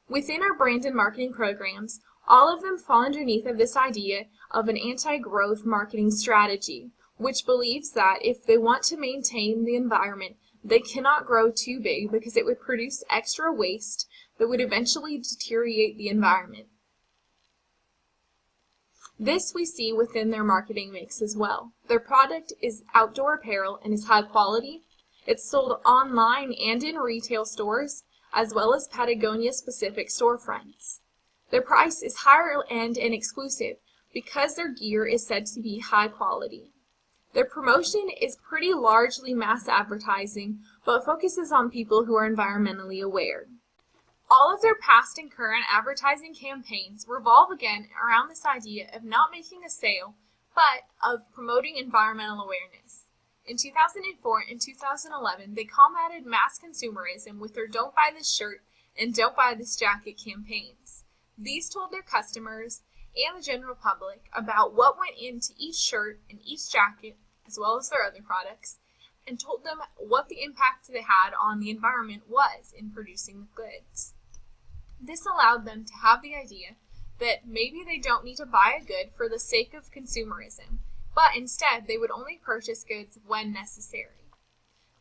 Within our brand and marketing programs, all of them fall underneath of this idea of an anti-growth marketing strategy, which believes that if they want to maintain the environment, they cannot grow too big because it would produce extra waste that would eventually deteriorate the environment. This we see within their marketing mix as well. Their product is outdoor apparel and is high quality. It's sold online and in retail stores, as well as Patagonia-specific storefronts. Their price is higher end and exclusive because their gear is said to be high quality. Their promotion is pretty largely mass advertising, but focuses on people who are environmentally aware. All of their past and current advertising campaigns revolve again around this idea of not making a sale, but of promoting environmental awareness. In 2004 and 2011, they combated mass consumerism with their Don't Buy This Shirt and Don't Buy This Jacket campaigns. These told their customers and the general public about what went into each shirt and each jacket, as well as their other products, and told them what the impact they had on the environment was in producing the goods. This allowed them to have the idea that maybe they don't need to buy a good for the sake of consumerism, but instead they would only purchase goods when necessary.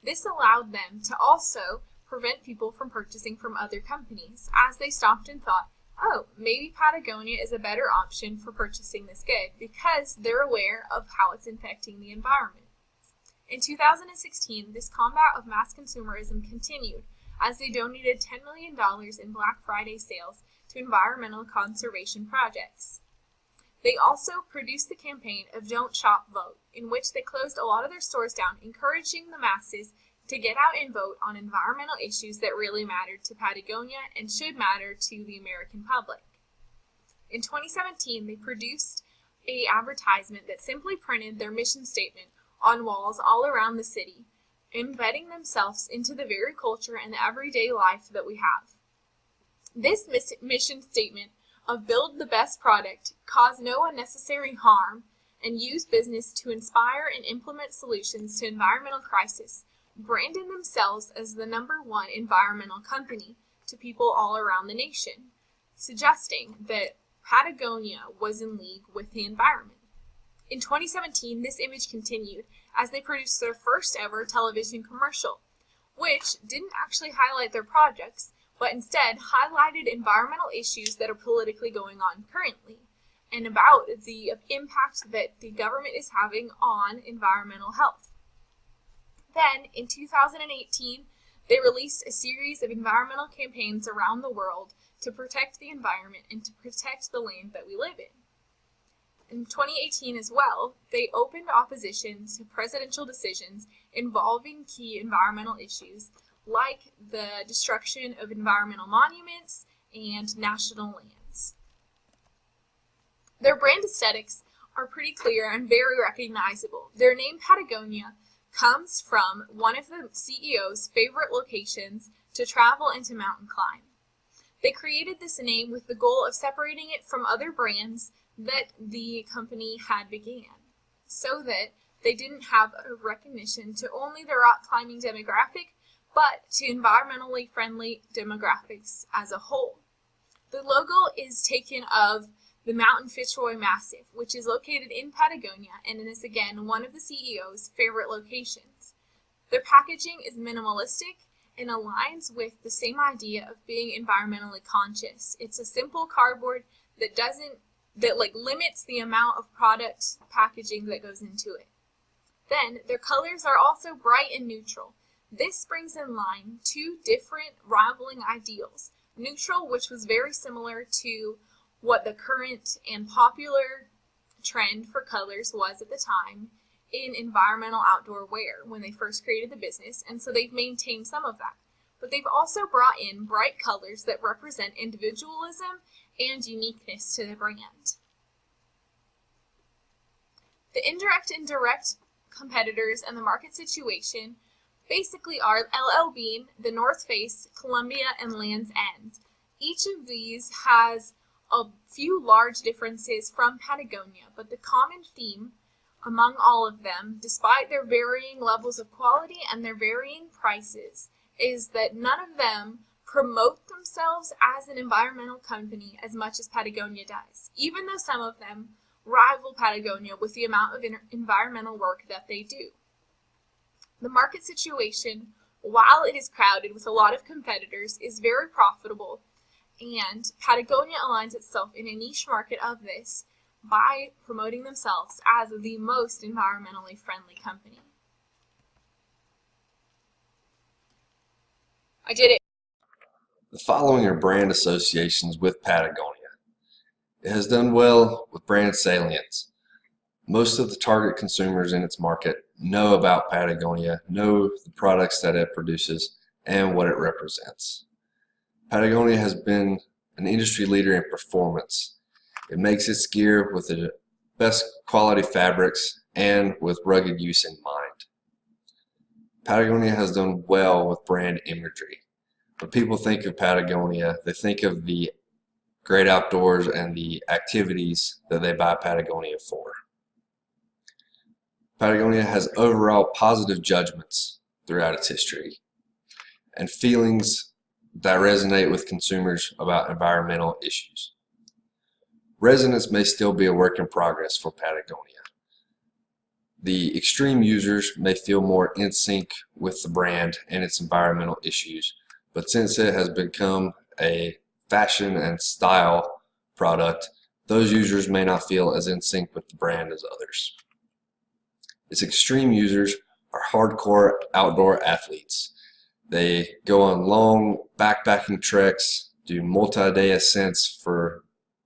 This allowed them to also prevent people from purchasing from other companies, as they stopped and thought, oh, maybe Patagonia is a better option for purchasing this good because they're aware of how it's affecting the environment. In 2016, this combat of mass consumerism continued as they donated $10 million in Black Friday sales to environmental conservation projects. They also produced the campaign of Don't Shop, Vote, in which they closed a lot of their stores down, encouraging the masses to get out and vote on environmental issues that really mattered to Patagonia and should matter to the American public. In 2017, they produced an advertisement that simply printed their mission statement on walls all around the city, embedding themselves into the very culture and the everyday life that we have. This mission statement of build the best product, cause no unnecessary harm, and use business to inspire and implement solutions to environmental crisis branded themselves as the #1 environmental company to people all around the nation, suggesting that Patagonia was in league with the environment. In 2017, this image continued as they produced their first ever television commercial, which didn't actually highlight their projects, but instead highlighted environmental issues that are politically going on currently, and about the impact that the government is having on environmental health. Then, in 2018, they released a series of environmental campaigns around the world to protect the environment and to protect the land that we live in. In 2018 as well, they opened opposition to presidential decisions involving key environmental issues like the destruction of environmental monuments and national lands. Their brand aesthetics are pretty clear and very recognizable. Their name Patagonia comes from one of the CEO's favorite locations to travel and to mountain climb. They created this name with the goal of separating it from other brands that the company had began, so that they didn't have a recognition to only the rock climbing demographic, but to environmentally friendly demographics as a whole. The logo is taken of the Mountain Fitzroy Massif, which is located in Patagonia and is again one of the CEO's favorite locations. Their packaging is minimalistic and aligns with the same idea of being environmentally conscious. It's a simple cardboard that limits the amount of product packaging that goes into it. Then their colors are also bright and neutral. This brings in line two different rivaling ideals. Neutral, which was very similar to what the current and popular trend for colors was at the time in environmental outdoor wear when they first created the business, and so they've maintained some of that. But they've also brought in bright colors that represent individualism and uniqueness to the brand. The indirect and direct competitors and the market situation basically are LL Bean, the North Face, Columbia, and Land's End. Each of these has a few large differences from Patagonia, but the common theme among all of them, despite their varying levels of quality and their varying prices, is that none of them promote themselves as an environmental company as much as Patagonia does, even though some of them rival Patagonia with the amount of environmental work that they do. The market situation, while it is crowded with a lot of competitors, is very profitable, and Patagonia aligns itself in a niche market of this by promoting themselves as the most environmentally friendly company. I did it. The following are brand associations with Patagonia. It has done well with brand salience. Most of the target consumers in its market know about Patagonia, know the products that it produces, and what it represents. Patagonia has been an industry leader in performance. It makes its gear with the best quality fabrics and with rugged use in mind. Patagonia has done well with brand imagery. When people think of Patagonia, they think of the great outdoors and the activities that they buy Patagonia for. Patagonia has overall positive judgments throughout its history and feelings that resonate with consumers about environmental issues. Resonance may still be a work in progress for Patagonia. The extreme users may feel more in sync with the brand and its environmental issues, but since it has become a fashion and style product, those users may not feel as in sync with the brand as others. Its extreme users are hardcore outdoor athletes. They go on long backpacking treks, do multi-day ascents for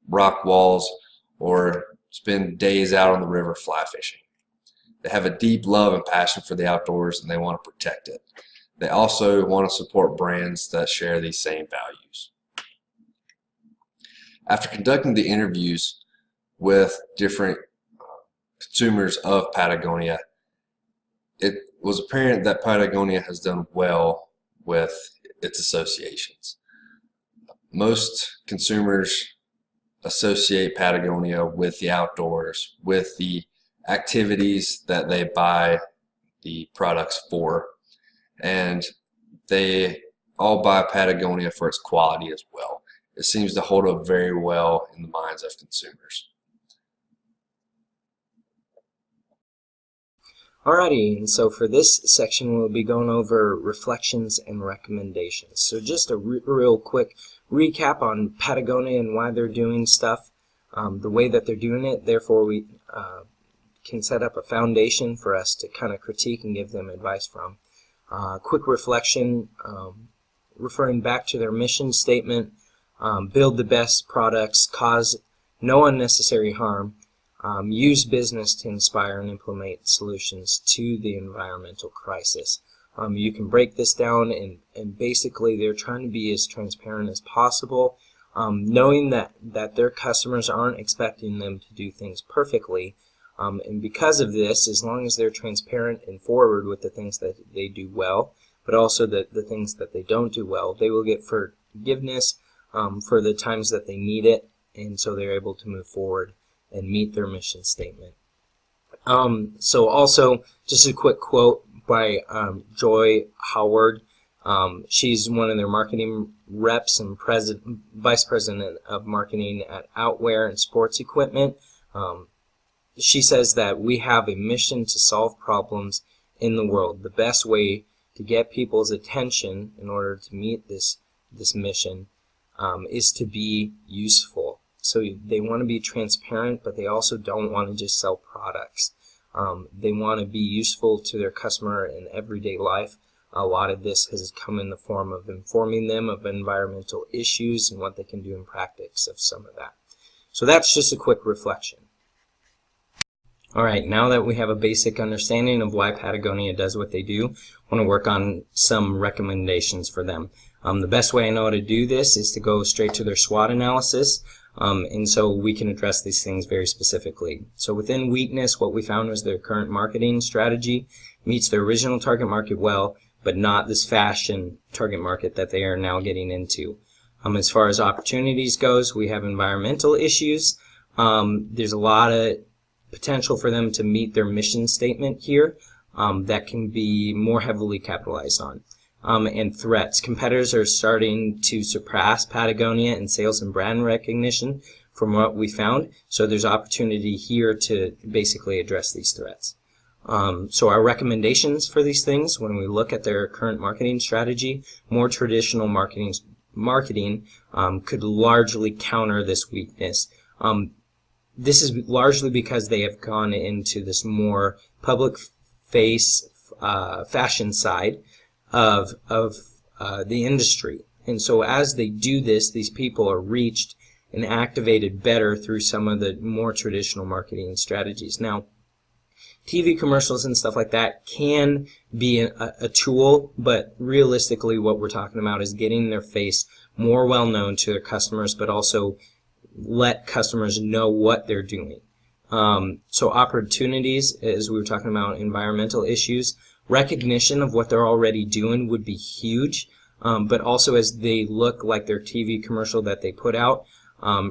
rock walls, or spend days out on the river fly fishing. They have a deep love and passion for the outdoors, and they want to protect it. They also want to support brands that share these same values. After conducting the interviews with different consumers of Patagonia, it was apparent that Patagonia has done well with its associations. Most consumers associate Patagonia with the outdoors, with the activities that they buy the products for, and they all buy Patagonia for its quality as well. It seems to hold up very well in the minds of consumers. Alrighty, and so for this section we'll be going over reflections and recommendations. So just a real quick recap on Patagonia and why they're doing stuff the way that they're doing it. Therefore we can set up a foundation for us to kind of critique and give them advice from. Quick reflection, referring back to their mission statement, build the best products, cause no unnecessary harm, use business to inspire and implement solutions to the environmental crisis. You can break this down, and basically they're trying to be as transparent as possible, knowing that their customers aren't expecting them to do things perfectly. And because of this, as long as they're transparent and forward with the things that they do well, but also the things that they don't do well, they will get forgiveness for the times that they need it, and so they're able to move forward and meet their mission statement. So also, just a quick quote by Joy Howard. She's one of their marketing reps and vice president of marketing at Outwear and Sports Equipment. She says that we have a mission to solve problems in the world. The best way to get people's attention in order to meet this mission is to be useful. So they want to be transparent, but they also don't want to just sell products. They want to be useful to their customer in everyday life. A lot of this has come in the form of informing them of environmental issues and what they can do in practice of some of that. So that's just a quick reflection. Alright, now that we have a basic understanding of why Patagonia does what they do, I want to work on some recommendations for them. The best way I know how to do this is to go straight to their SWOT analysis, and so we can address these things very specifically. So within weakness, what we found was their current marketing strategy meets their original target market well, but not this fashion target market that they are now getting into. As far as opportunities goes, we have environmental issues. There's a lot of potential for them to meet their mission statement here that can be more heavily capitalized on. and threats. Competitors are starting to surpass Patagonia in sales and brand recognition from what we found, so there's opportunity here to basically address these threats. So our recommendations for these things, when we look at their current marketing strategy, more traditional marketing could largely counter this weakness. This is largely because they have gone into this more public face fashion side of the industry. And so as they do this, these people are reached and activated better through some of the more traditional marketing strategies. Now, TV commercials and stuff like that can be a tool, but realistically what we're talking about is getting their face more well known to their customers, but also let customers know what they're doing. So opportunities, as we were talking about environmental issues, recognition of what they're already doing would be huge, but also as they look like their TV commercial that they put out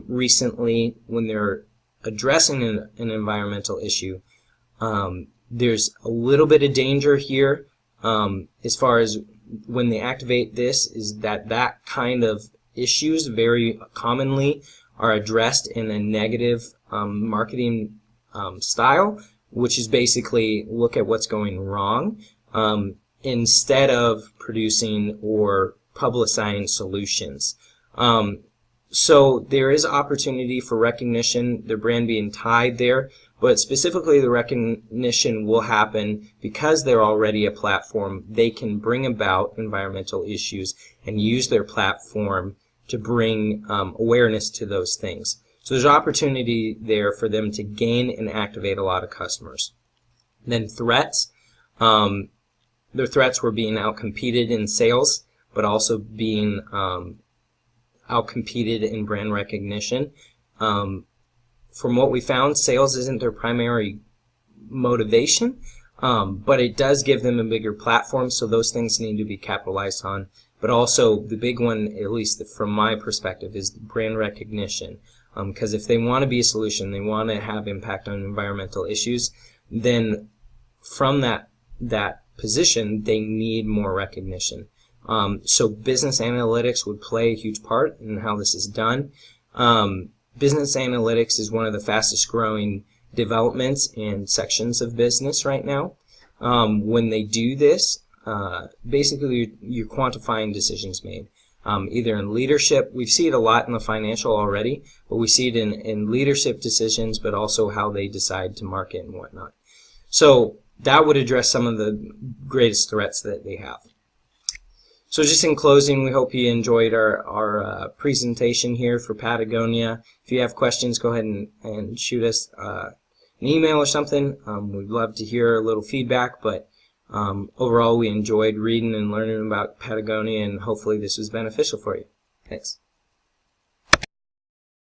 recently, when they're addressing an environmental issue, there's a little bit of danger here as far as when they activate this, is that kind of issues very commonly are addressed in a negative marketing style, which is basically look at what's going wrong instead of producing or publicizing solutions. So there is opportunity for recognition, their brand being tied there, but specifically the recognition will happen because they're already a platform. They can bring about environmental issues and use their platform to bring awareness to those things. So there's opportunity there for them to gain and activate a lot of customers. Then threats. Their threats were being outcompeted in sales, but also being outcompeted in brand recognition. From what we found, sales isn't their primary motivation, but it does give them a bigger platform, so those things need to be capitalized on. But also the big one, at least from my perspective, is brand recognition. Because if they want to be a solution, they want to have impact on environmental issues, then from that position, they need more recognition. So business analytics would play a huge part in how this is done. Business analytics is one of the fastest growing developments and sections of business right now. When they do this, basically you're quantifying decisions made. Either in leadership, we see it a lot in the financial already, but we see it in leadership decisions, but also how they decide to market and whatnot. So that would address some of the greatest threats that they have. So just in closing, we hope you enjoyed our presentation here for Patagonia. If you have questions, go ahead and shoot us an email or something. We'd love to hear a little feedback, but overall we enjoyed reading and learning about Patagonia, and hopefully this was beneficial for you. Thanks.